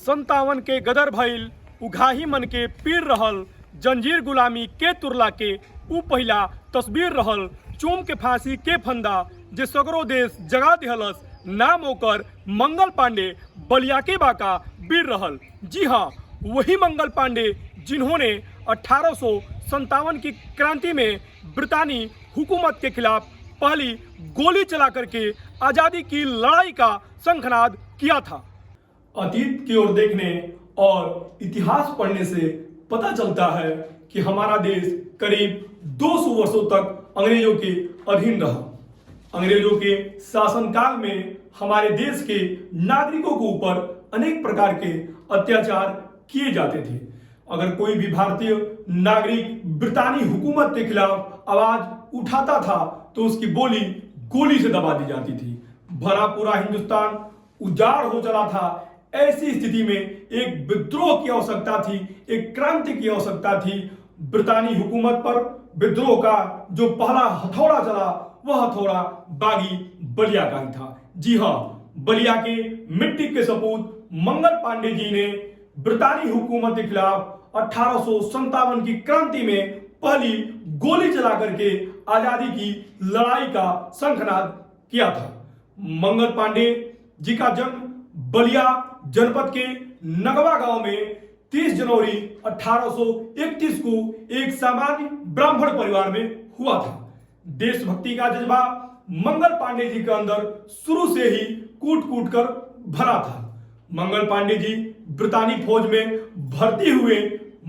57 के गदर भइल उघाही मन के पीर रहल, जंजीर गुलामी के तुरला के ऊ पहिला तस्वीर रहल। चूम के फांसी के फंदा जे सगरो देश जगा दिहलस, नाम ओकर मंगल पांडे बलिया के बाका वीर रहल। जी हाँ, वही मंगल पांडे जिन्होंने 1857 की क्रांति में ब्रितानी हुकूमत के खिलाफ पहली गोली चला करके आज़ादी की लड़ाई का शंखनाद किया था। अतीत की ओर देखने और इतिहास पढ़ने से पता चलता है कि हमारा देश करीब 200 वर्षों तक अंग्रेजों के अधीन रहा। अंग्रेजों के शासनकाल में हमारे देश के नागरिकों के ऊपर अनेक प्रकार के अत्याचार किए जाते थे। अगर कोई भी भारतीय नागरिक ब्रितानी हुकूमत के खिलाफ आवाज उठाता था तो उसकी बोली गोली से दबा दी जाती थी। भरा पूरा हिंदुस्तान उजाड़ हो चला था। ऐसी स्थिति में एक विद्रोह की आवश्यकता थी, एक क्रांति की आवश्यकता थी। ब्रितानी हुकूमत पर विद्रोह का जो पहला हथौड़ा चला वह हथौड़ा बागी बलिया का ही था। जी हाँ, बलिया के मिट्टी के सपूत मंगल पांडे जी ने ब्रितानी हुकूमत के खिलाफ 1857 की क्रांति में पहली गोली चला करके आजादी की लड़ाई का शंखनाद किया था। मंगल पांडे जी का जन्म बलिया जनपद के नगवा गांव में 30 जनवरी 1831 को एक सामान्य ब्राह्मण परिवार में हुआ था। देशभक्ति का जज्बा मंगल पांडे जी के अंदर शुरू से ही कूट कूट कर भरा था। मंगल पांडे जी ब्रितानी फौज में भर्ती हुए।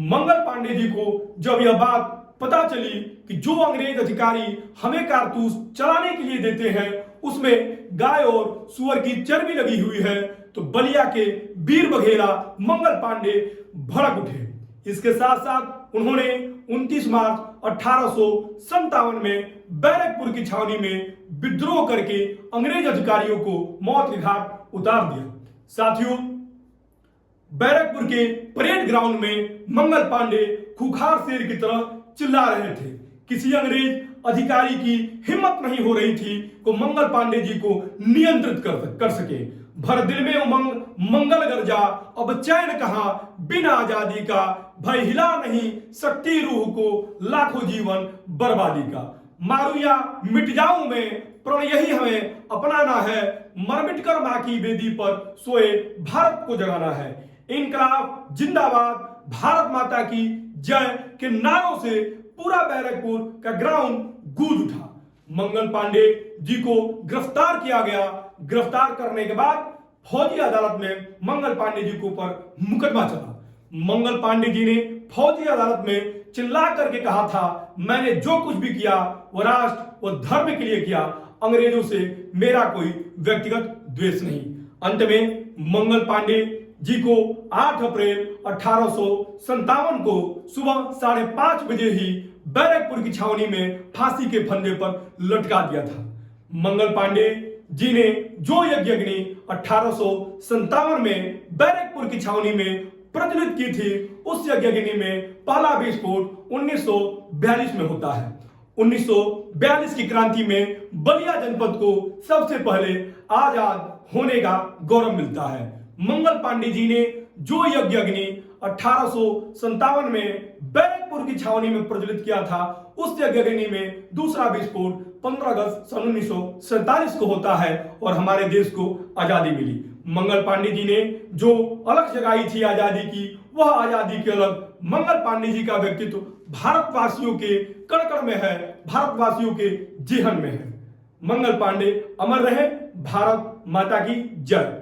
मंगल पांडे जी को जब यह बात पता चली कि जो अंग्रेज अधिकारी हमें कारतूस चलाने के लिए देते हैं उसमें गाय और सुअर की चर्बी लगी हुई है, तो बलिया के वीर बघेला मंगल पांडे भड़क उठे। इसके साथ साथ उन्होंने 29 मार्च 1857 में बैरकपुर की छावनी में विद्रोह करके अंग्रेज अधिकारियों को मौत के घाट उतार दिया। साथियों, बैरकपुर के परेड ग्राउंड में मंगल पांडे खूंखार शेर की तरह चिल्ला रहे थे। किसी अंग्रेज अधिकारी की हिम्मत नहीं हो रही थी कि मंगल पांडे जी को नियंत्रित कर सके। भर दिल में उमंग मंगल गरजा, अब चैन कहां बिना आजादी का, भय हिला नहीं सकती रूह को लाखों जीवन बर्बादी का। मारू या मिट जाऊं मैं, प्रण यही हमें अपनाना है, मर मिट कर मां की वेदी पर सोए भारत को जगाना है। इनकलाब जिंदाबाद, भारत माता की जय के नारों से पूरा बैरकपुर का ग्राउंड गूंज उठा। मंगल पांडे जी को गिरफ्तार किया गया। गिरफ्तार करने के बाद फौजी अदालत में मंगल पांडे जी के ऊपर मुकदमा चला। मंगल पांडे जी ने फौजी अदालत में चिल्ला करके कहा था, मैंने जो कुछ भी किया वो राष्ट्र व धर्म के लिए किया, अंग्रेजों से मेरा कोई व्यक्तिगत द्वेष नहीं। अंत में मंगल पांडे जी को 8 अप्रैल 1857 को सुबह 5:30 बजे ही बैरकपुर की छावनी में फांसी के फंदे पर लटका दिया था। मंगल पांडे जी ने जो यज्ञ अग्नि 1857 में बैरकपुर की छावनी में प्रज्वलित की थी, उस यज्ञ अग्नि में पहला विस्फोट 1942 में होता है। 1942 की क्रांति में बलिया जनपद को सबसे पहले आजाद होने का गौरव मिलता है। मंगल पांडे जी ने जो यज्ञ अग्नि 1857 में बैरकपुर की छावनी में प्रज्वलित किया था, उस यज्ञ अग्नि में दूसरा विस्फोट 15 अगस्त सन 1947 को होता है और हमारे देश को आजादी मिली। मंगल पांडे जी ने जो अलग जगाई थी आजादी की, वह आजादी के अलग मंगल पांडे जी का व्यक्तित्व भारतवासियों के कण कण में है, भारतवासियों के जेहन में है। मंगल पांडे अमर रहे। भारत माता की जय।